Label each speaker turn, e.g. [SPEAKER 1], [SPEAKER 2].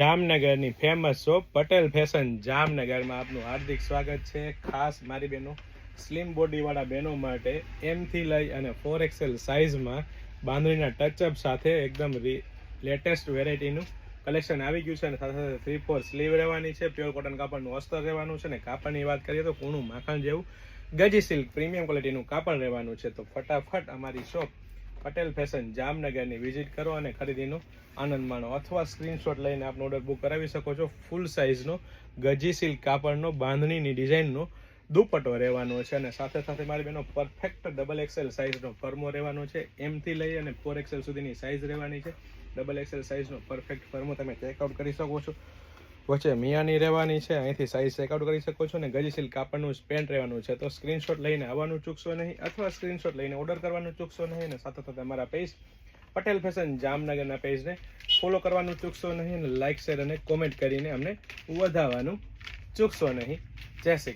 [SPEAKER 1] જામનગરની famous shop Patel fashion જામનગરમાં આપનું હાર્દિક સ્વાગત છે। ખાસ મારી બહેનો સ્લિમ બોડીવાળા બહેનો માટે એમથી લઈ અને 4XL સાઇઝમાં બાંધણીના ટચઅપ સાથે એકદમ લેટેસ્ટ વેરાયટીનું કલેક્શન આવી ગયું છે અને સાથે સાથે 3/4 સ્લીવ રહેવાની છે। પ્યોર કોટન કાપડનું અસ્તર રહેવાનું છે અને કાપડની વાત કરીએ તો કૂણું માખણ જેવું ગજી સિલ્ક પ્રીમિયમ ક્વોલિટીનું કાપડ રહેવાનું છે। તો ફટાફટ અમારી શોપ પટેલ ફેશન જામનગરની વિઝિટ કરો અને ખરીદીનો આનંદ માણો અથવા સ્ક્રીનશોટ લઈને આપનો ઓર્ડર બુક કરાવી શકો છો। ફૂલ સાઇઝનો ગજી સિલ્ક કાપડનો બાંધણીની ડિઝાઇનનો દુપટ્ટો રહેવાનો છે અને સાથે સાથે મારી બહેનો પરફેક્ટ XXL સાઇઝનો ફર્મો રહેવાનો છે। એમથી લઈ અને 4XL સુધીની સાઇઝ રહેવાની છે। XXL સાઇઝનો પરફેક્ટ ફર્મો તમે ચેકઆઉટ કરી શકો છો। વચ્ચે મિયાની રહેવાની છે, અહીંથી સાઇઝ ચેકઆઉટ કરી શકો છો અને ગજી સિલ્ક કાપડનું પેન્ટ રહેવાનું છે। તો સ્ક્રીનશોટ લઈને આવવાનું ચૂકશો નહીં અથવા સ્ક્રીનશોટ લઈને ઓર્ડર કરવાનું ચૂકશો નહીં અને સાથે સાથે અમારા પેજ પટેલ ફેશન જામનગરના પેજને ફોલો કરવાનું ચૂકશો નહીં અને લાઇક શેર અને કોમેન્ટ કરીને અમને વધારવાનું ચૂકશો નહીં। જય શ્રી કૃષ્ણ।